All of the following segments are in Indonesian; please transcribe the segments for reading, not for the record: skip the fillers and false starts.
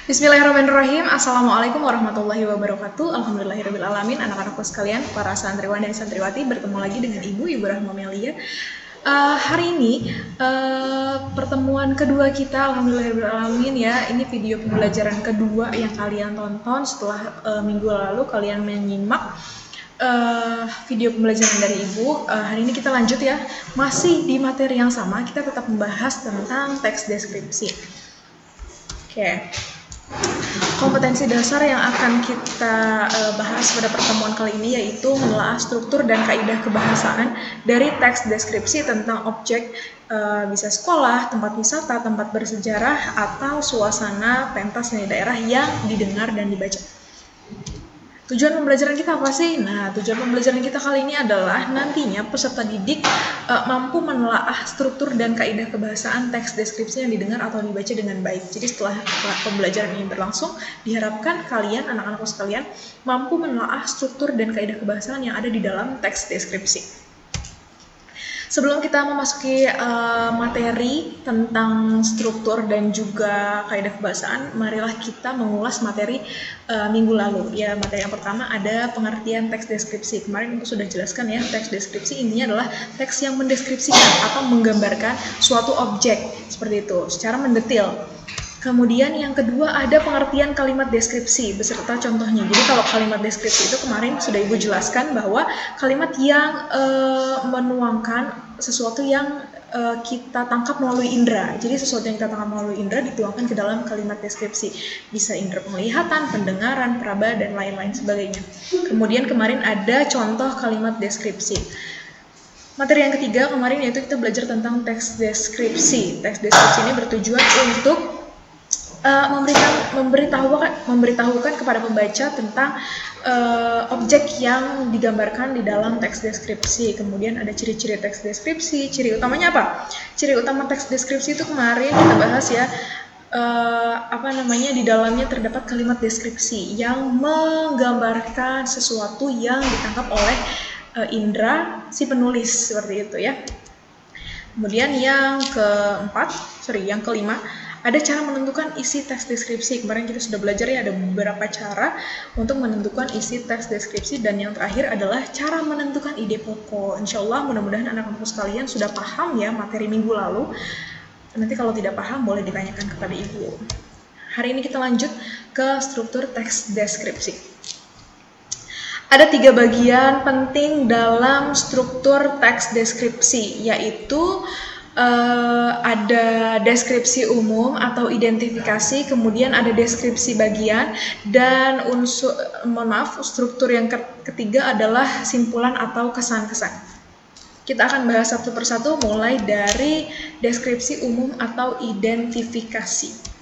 Bismillahirrahmanirrahim. Assalamualaikum warahmatullahi wabarakatuh. Alhamdulillahirrahmanirrahim. Anak-anakku sekalian, para santriwan dan santriwati, bertemu lagi dengan Ibu Rahma Melia. Hari ini pertemuan kedua kita, alhamdulillahirrahmanirrahim ya. Ini video pembelajaran kedua yang kalian tonton setelah minggu lalu kalian menyimak video pembelajaran dari Ibu. Hari ini kita lanjut ya, masih di materi yang sama. Kita tetap membahas tentang teks deskripsi. Oke. Kompetensi dasar yang akan kita bahas pada pertemuan kali ini yaitu menelaah struktur dan kaidah kebahasaan dari teks deskripsi tentang objek, bisa sekolah, tempat wisata, tempat bersejarah, atau suasana pentas seni daerah yang didengar dan dibaca. Tujuan pembelajaran kita apa sih? Nah, tujuan pembelajaran kita kali ini adalah nantinya peserta didik mampu menelaah struktur dan kaidah kebahasaan teks deskripsi yang didengar atau dibaca dengan baik. Jadi setelah pembelajaran ini berlangsung, diharapkan kalian, anak-anakku sekalian, mampu menelaah struktur dan kaidah kebahasaan yang ada di dalam teks deskripsi. Sebelum kita memasuki materi tentang struktur dan juga kaidah kebahasaan, marilah kita mengulas materi minggu lalu. Ya, materi yang pertama ada pengertian teks deskripsi. Kemarin aku sudah jelaskan ya, teks deskripsi intinya adalah teks yang mendeskripsikan atau menggambarkan suatu objek seperti itu secara mendetil. Kemudian yang kedua ada pengertian kalimat deskripsi beserta contohnya. Jadi kalau kalimat deskripsi itu kemarin sudah Ibu jelaskan bahwa kalimat yang menuangkan sesuatu yang kita tangkap melalui indera. Jadi sesuatu yang kita tangkap melalui indera dituangkan ke dalam kalimat deskripsi. Bisa indera penglihatan, pendengaran, peraba, dan lain-lain sebagainya. Kemudian kemarin ada contoh kalimat deskripsi. Materi yang ketiga kemarin yaitu kita belajar tentang teks deskripsi. Teks deskripsi ini bertujuan untuk memberitahukan kepada pembaca tentang objek yang digambarkan di dalam teks deskripsi. Kemudian ada ciri-ciri teks deskripsi. Ciri utamanya apa? Ciri utama teks deskripsi itu kemarin kita bahas ya, di dalamnya terdapat kalimat deskripsi yang menggambarkan sesuatu yang ditangkap oleh indera si penulis, seperti itu ya. Kemudian yang kelima, ada cara menentukan isi teks deskripsi. Kemarin kita sudah belajar ya, ada beberapa cara untuk menentukan isi teks deskripsi. Dan yang terakhir adalah cara menentukan ide pokok. Insya Allah mudah-mudahan anak-anak sekalian sudah paham ya materi minggu lalu. Nanti kalau tidak paham boleh ditanyakan kepada Ibu. Hari ini kita lanjut ke struktur teks deskripsi. Ada 3 bagian penting dalam struktur teks deskripsi, yaitu ada deskripsi umum atau identifikasi, kemudian ada deskripsi bagian, dan struktur yang ketiga adalah simpulan atau kesan-kesan. Kita akan bahas satu persatu mulai dari deskripsi umum atau identifikasi.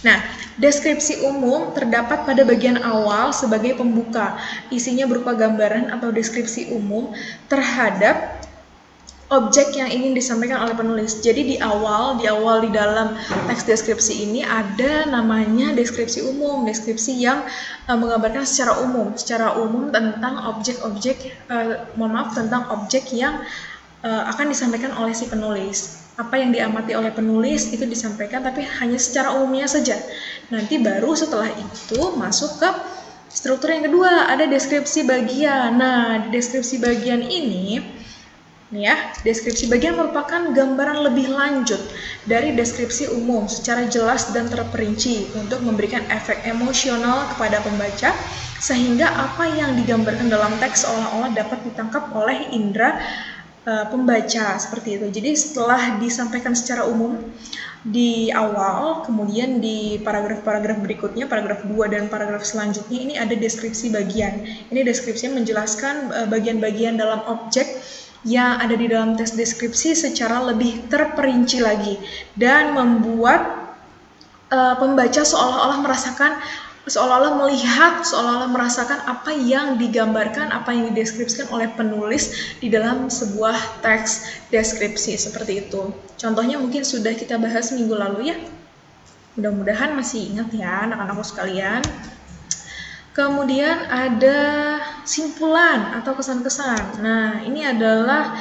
Nah, deskripsi umum terdapat pada bagian awal sebagai pembuka. Isinya berupa gambaran atau deskripsi umum terhadap objek yang ingin disampaikan oleh penulis. Jadi di awal di dalam teks deskripsi ini ada namanya deskripsi umum, deskripsi yang menggambarkan secara umum tentang tentang objek yang akan disampaikan oleh si penulis. Apa yang diamati oleh penulis itu disampaikan, tapi hanya secara umumnya saja. Nanti baru setelah itu masuk ke struktur yang kedua, ada deskripsi bagian. Nah, deskripsi bagian ini deskripsi bagian merupakan gambaran lebih lanjut dari deskripsi umum secara jelas dan terperinci untuk memberikan efek emosional kepada pembaca, sehingga apa yang digambarkan dalam teks seolah-olah dapat ditangkap oleh indera pembaca, seperti itu. Jadi setelah disampaikan secara umum di awal, kemudian di paragraf-paragraf berikutnya, paragraf 2 dan paragraf selanjutnya ini ada deskripsi bagian. Ini deskripsinya menjelaskan bagian-bagian dalam objek yang ada di dalam teks deskripsi secara lebih terperinci lagi dan membuat pembaca seolah-olah merasakan apa yang digambarkan, apa yang dideskripsikan oleh penulis di dalam sebuah teks deskripsi, seperti itu. Contohnya mungkin sudah kita bahas minggu lalu ya. Mudah-mudahan masih ingat ya anak-anakku sekalian. Kemudian ada simpulan atau kesan-kesan. Nah, ini adalah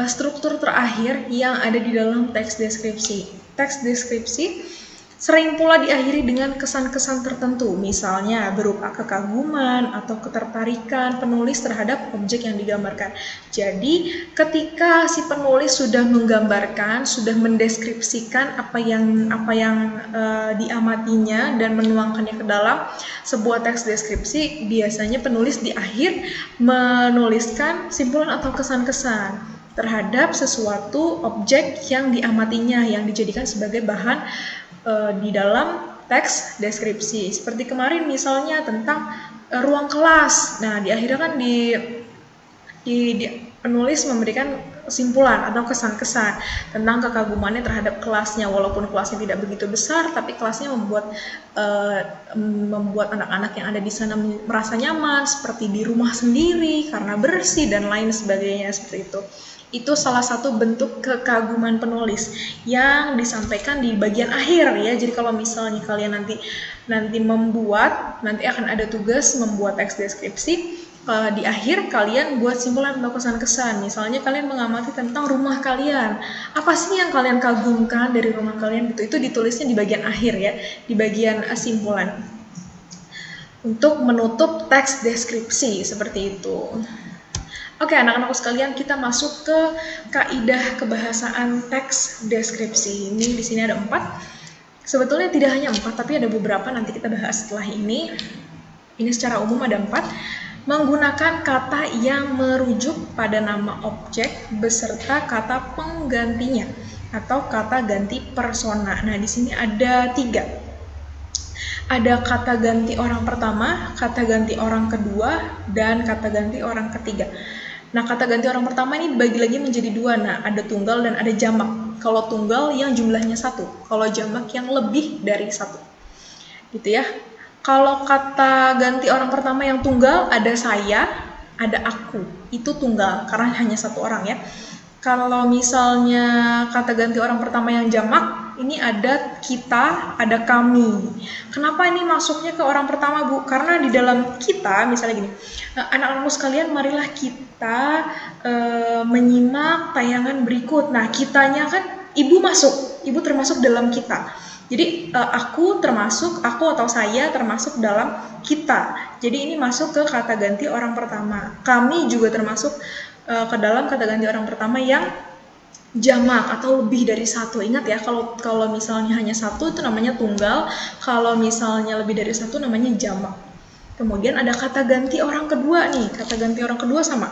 struktur terakhir yang ada di dalam teks deskripsi. Teks deskripsi Sering pula diakhiri dengan kesan-kesan tertentu, misalnya berupa kekaguman atau ketertarikan penulis terhadap objek yang digambarkan. Jadi, ketika si penulis sudah menggambarkan, sudah mendeskripsikan apa yang diamatinya dan menuangkannya ke dalam sebuah teks deskripsi, biasanya penulis di akhir menuliskan simpulan atau kesan-kesan terhadap sesuatu objek yang diamatinya, yang dijadikan sebagai bahan di dalam teks deskripsi. Seperti kemarin misalnya tentang ruang kelas. Nah, di akhirnya kan di penulis memberikan kesimpulan atau kesan-kesan tentang kekagumannya terhadap kelasnya, walaupun kelasnya tidak begitu besar, tapi kelasnya membuat anak-anak yang ada di sana merasa nyaman, seperti di rumah sendiri karena bersih dan lain sebagainya, seperti itu. Itu salah satu bentuk kekaguman penulis yang disampaikan di bagian akhir ya. Jadi kalau misalnya kalian nanti akan ada tugas membuat teks deskripsi, di akhir kalian buat simpulan atau kesan-kesan. Misalnya kalian mengamati tentang rumah kalian, apa sih yang kalian kagumkan dari rumah kalian gitu. Itu ditulisnya di bagian akhir ya, di bagian simpulan untuk menutup teks deskripsi seperti itu. Oke, anak-anakku sekalian, kita masuk ke kaidah kebahasaan teks deskripsi. Ini di sini ada 4. Sebetulnya tidak hanya 4, tapi ada beberapa nanti kita bahas setelah ini. Ini secara umum ada 4. Menggunakan kata yang merujuk pada nama objek beserta kata penggantinya atau kata ganti persona. Nah, di sini ada 3. Ada kata ganti orang pertama, kata ganti orang kedua, dan kata ganti orang ketiga. Nah, kata ganti orang pertama ini bagi lagi menjadi 2. Nah, ada tunggal dan ada jamak. Kalau tunggal yang jumlahnya 1, kalau jamak yang lebih dari 1. Gitu ya. Kalau kata ganti orang pertama yang tunggal, ada saya, ada aku. Itu tunggal, karena hanya 1 orang ya. Kalau misalnya kata ganti orang pertama yang jamak, ini ada kita, ada kami. Kenapa ini masuknya ke orang pertama, Bu? Karena di dalam kita, misalnya gini, anak-anakku sekalian, marilah kita menyimak tayangan berikut. Nah, kitanya kan ibu termasuk dalam kita. Jadi aku atau saya termasuk dalam kita. Jadi ini masuk ke kata ganti orang pertama. Kami juga termasuk ke dalam kata ganti orang pertama yang jamak atau lebih dari 1. Ingat ya, kalau misalnya hanya 1 itu namanya tunggal, kalau misalnya lebih dari 1 namanya jamak. Kemudian ada kata ganti orang kedua nih. Kata ganti orang kedua sama,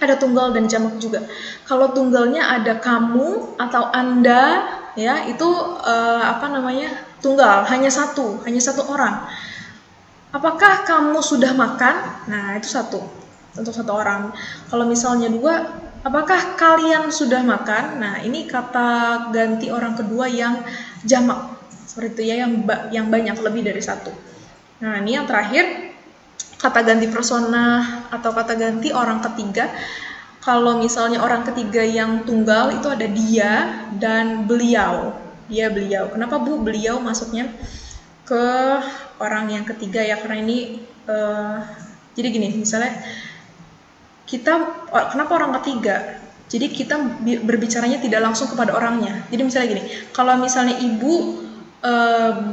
ada tunggal dan jamak juga. Kalau tunggalnya ada kamu atau Anda ya, itu tunggal, hanya satu orang. Apakah kamu sudah makan? Nah, itu 1 untuk 1 orang. Kalau misalnya 2, apakah kalian sudah makan? Nah, ini kata ganti orang kedua yang jamak, seperti itu ya, yang banyak, lebih dari 1. Nah, ini yang terakhir, kata ganti persona atau kata ganti orang ketiga. Kalau misalnya orang ketiga yang tunggal itu ada dia dan beliau. Dia, beliau. Kenapa, Bu, beliau masuknya ke orang yang ketiga ya? Karena ini jadi gini, misalnya kenapa orang ketiga? Jadi kita berbicaranya tidak langsung kepada orangnya. Jadi misalnya gini, kalau misalnya ibu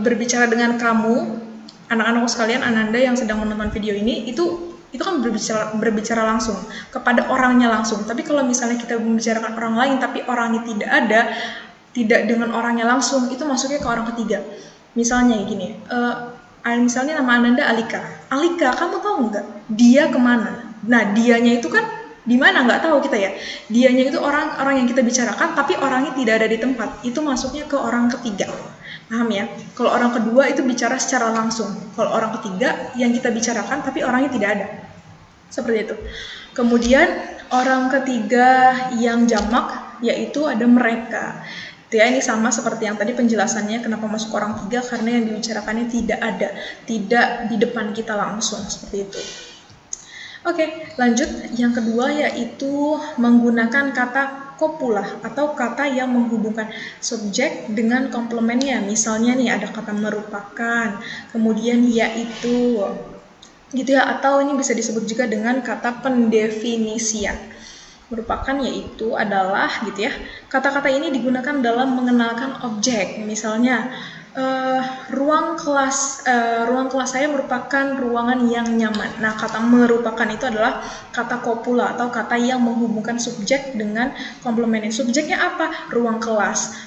berbicara dengan kamu, anak-anakku sekalian, Ananda yang sedang menonton video ini, itu kan berbicara langsung kepada orangnya langsung. Tapi kalau misalnya kita membicarakan orang lain tapi orangnya tidak ada, tidak dengan orangnya langsung, itu masuknya ke orang ketiga. Misalnya gini, misalnya nama Ananda Alika. Alika, kamu tahu nggak dia kemana? Nah, dianya itu kan di mana nggak tahu kita ya. Dianya itu orang yang kita bicarakan, tapi orangnya tidak ada di tempat. Itu masuknya ke orang ketiga. Paham ya? Kalau orang kedua itu bicara secara langsung. Kalau orang ketiga yang kita bicarakan, tapi orangnya tidak ada. Seperti itu. Kemudian orang ketiga yang jamak, yaitu ada mereka. Ya, ini sama seperti yang tadi penjelasannya kenapa masuk orang ketiga, karena yang dibicarakannya tidak ada, tidak di depan kita langsung, seperti itu. Oke, lanjut. Yang kedua yaitu menggunakan kata kopula atau kata yang menghubungkan subjek dengan komplemennya. Misalnya nih ada kata merupakan, kemudian yaitu, gitu ya. Atau ini bisa disebut juga dengan kata pendefinisian. Merupakan yaitu adalah, gitu ya. Kata-kata ini digunakan dalam mengenalkan objek. Misalnya ruang kelas saya merupakan ruangan yang nyaman. Nah, kata merupakan itu adalah kata kopula atau kata yang menghubungkan subjek dengan komplemennya. Subjeknya apa? Ruang kelas.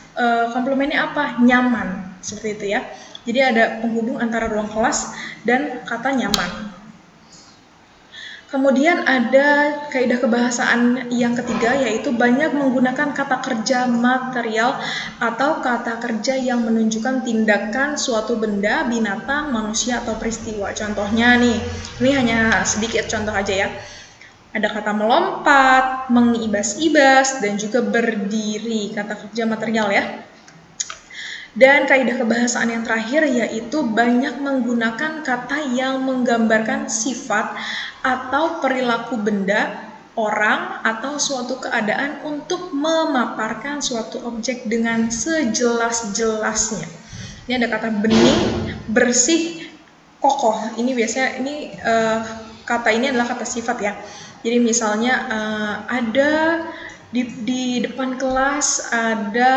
Komplemennya apa? Nyaman. Seperti itu ya. Jadi ada penghubung antara ruang kelas dan kata nyaman. Kemudian ada kaidah kebahasaan yang ketiga, yaitu banyak menggunakan kata kerja material atau kata kerja yang menunjukkan tindakan suatu benda, binatang, manusia, atau peristiwa. Contohnya nih, ini hanya sedikit contoh aja ya. Ada kata melompat, mengibas-ibas, dan juga berdiri, kata kerja material ya. Dan kaidah kebahasaan yang terakhir yaitu banyak menggunakan kata yang menggambarkan sifat atau perilaku benda, orang, atau suatu keadaan untuk memaparkan suatu objek dengan sejelas-jelasnya. Ini ada kata bening, bersih, kokoh. Ini biasanya kata ini adalah kata sifat ya. Jadi misalnya ada di depan kelas ada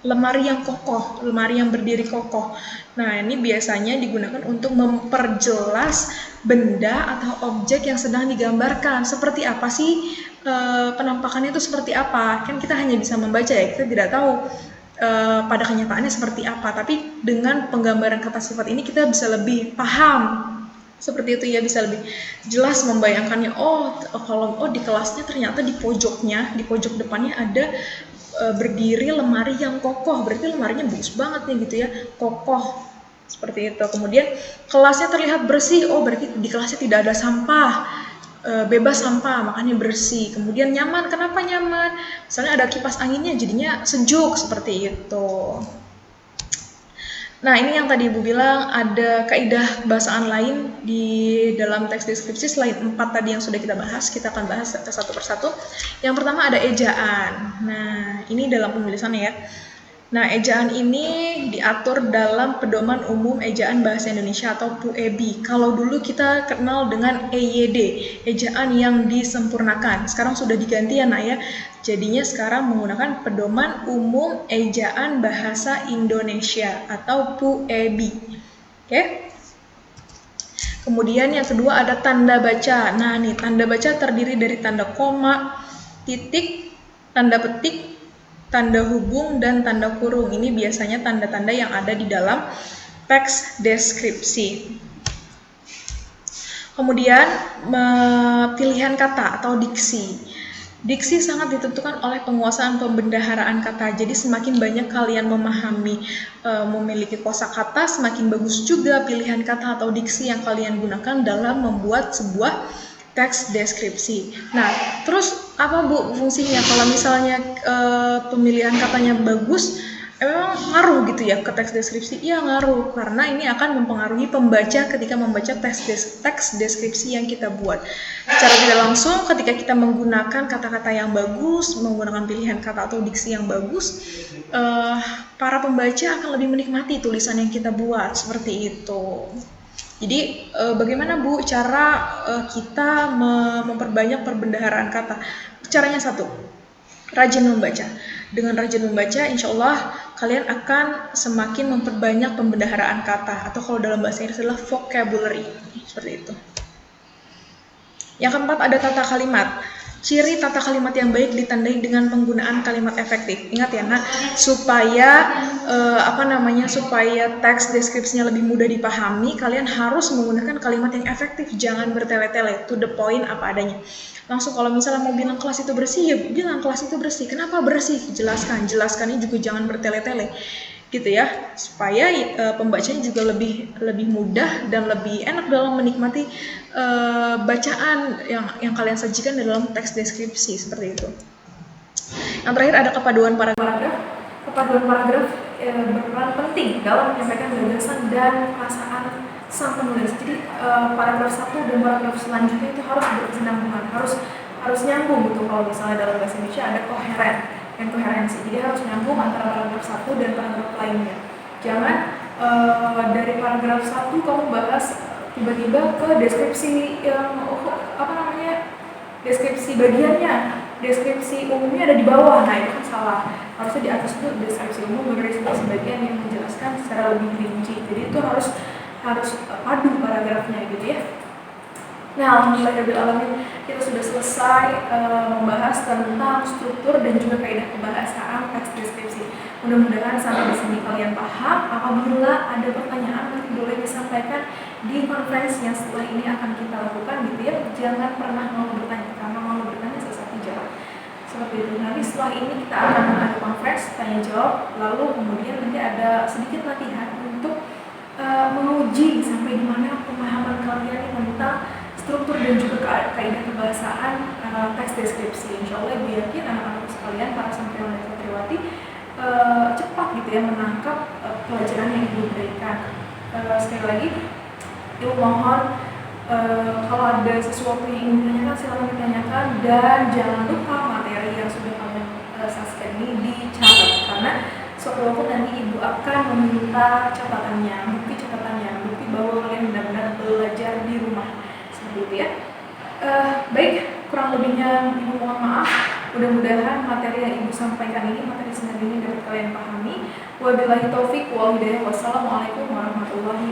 lemari yang kokoh, lemari yang berdiri kokoh. Nah, ini biasanya digunakan untuk memperjelas benda atau objek yang sedang digambarkan. Seperti apa sih penampakannya itu seperti apa? Kan kita hanya bisa membaca ya, kita tidak tahu pada kenyataannya seperti apa. Tapi dengan penggambaran kata sifat ini kita bisa lebih paham. Seperti itu ya, bisa lebih jelas membayangkannya. Kalau di kelasnya ternyata di pojok depannya ada berdiri lemari yang kokoh, berarti lemarinya bagus banget nih gitu ya, kokoh, seperti itu. Kemudian kelasnya terlihat bersih, berarti di kelasnya tidak ada sampah, bebas sampah, makanya bersih. Kemudian nyaman, kenapa nyaman? Misalnya ada kipas anginnya, jadinya sejuk, seperti itu. Nah, ini yang tadi Ibu bilang, ada kaidah bahasaan lain di dalam teks deskripsi selain 4 tadi yang sudah kita bahas. Kita akan bahas satu persatu. Yang pertama ada ejaan. Nah, ini dalam penulisannya ya. Nah, ejaan ini diatur dalam Pedoman Umum Ejaan Bahasa Indonesia atau PUEB. Kalau dulu kita kenal dengan EYD, ejaan yang disempurnakan. Sekarang sudah diganti ya, Nak ya. Jadinya sekarang menggunakan Pedoman Umum Ejaan Bahasa Indonesia atau PUEB. Oke? Kemudian yang kedua ada tanda baca. Nah, nih tanda baca terdiri dari tanda koma, titik, tanda petik, tanda hubung, dan tanda kurung. Ini biasanya tanda-tanda yang ada di dalam teks deskripsi. Kemudian pilihan kata atau diksi. Diksi sangat ditentukan oleh penguasaan pembendaharaan kata. Jadi semakin banyak kalian memahami, memiliki kosakata, semakin bagus juga pilihan kata atau diksi yang kalian gunakan dalam membuat sebuah teks deskripsi. Nah, terus apa Bu fungsinya? Kalau misalnya pemilihan katanya bagus, memang ngaruh gitu ya ke teks deskripsi? Iya ngaruh, karena ini akan mempengaruhi pembaca ketika membaca teks deskripsi yang kita buat. Secara tidak langsung, ketika kita menggunakan kata-kata yang bagus, menggunakan pilihan kata atau diksi yang bagus, para pembaca akan lebih menikmati tulisan yang kita buat, seperti itu. Jadi bagaimana Bu cara kita memperbanyak perbendaharaan kata? Caranya satu, rajin membaca. Dengan rajin membaca, insya Allah kalian akan semakin memperbanyak pembendaharaan kata, atau kalau dalam bahasa Inggris adalah vocabulary, seperti itu. Yang keempat ada tata kalimat. Ciri tata kalimat yang baik ditandai dengan penggunaan kalimat efektif. Ingat ya, Nak, supaya supaya teks deskripsinya lebih mudah dipahami, kalian harus menggunakan kalimat yang efektif, jangan bertele-tele, to the point apa adanya. Langsung kalau misalnya mau bilang kelas itu bersih, ya bilang kelas itu bersih. Kenapa bersih? Jelaskannya juga jangan bertele-tele. Gitu ya, supaya pembacanya juga lebih mudah dan lebih enak dalam menikmati bacaan yang kalian sajikan dalam teks deskripsi, seperti itu. Yang terakhir ada kepaduan paragraf. Kepaduan paragraf berperan penting dalam menyampaikan gagasan dan perasaan sang penulis. Jadi paragraf 1 dan paragraf selanjutnya itu harus berkesinambungan, harus nyambung gitu. Kalau misalnya dalam bahasa Indonesia ada koherensi, jadi harus nyambung antara paragraf 1 dan paragraf lainnya. Jangan dari paragraf 1 kamu bahas tiba-tiba ke deskripsi yang deskripsi bagiannya, deskripsi umumnya ada di bawah. Nah, itu kan salah. Harusnya di atas itu deskripsi umum, baru deskripsi bagian yang menjelaskan secara lebih rinci. Jadi itu harus padu paragrafnya gitu ya. Nah, alhamdulillahirrahmanirrahim, kita sudah selesai membahas tentang struktur dan juga kaidah kebahasaan teks deskripsi. Mudah-mudahan sampai di sini kalian paham. Apabila ada pertanyaan, nanti boleh disampaikan di konferensi yang setelah ini akan kita lakukan gitu ya. Jangan pernah mau bertanya, karena mau bertanya sesuatu jawab. Seperti itu. Nanti setelah ini kita akan ada konferensi tanya jawab, lalu kemudian nanti ada sedikit latihan untuk menguji sampai di mana pemahaman kalian tentang struktur dan juga kaidah kebahasaan teks deskripsi. Insya Allah Ibu yakin anak-anak sekalian, para santriwan dan santriwati cepat gitu ya menangkap pelajaran yang Ibu berikan. Sekali lagi, Ibu mohon kalau ada sesuatu yang ingin ditanyakan silakan ditanyakan, dan jangan lupa materi yang sudah kalian saksikan ini dicatat, karena suatu waktu nanti Ibu akan meminta catatannya, bukti catatannya, bukti bahwa kalian benar-benar belajar di rumah. Gitu ya. Baik, kurang lebihnya Ibu mohon maaf. Mudah-mudahan materi yang Ibu sampaikan ini, materi singkat ini dapat kalian pahami. Wabillahi taufik wal hidayah. Wassalamualaikum warahmatullahi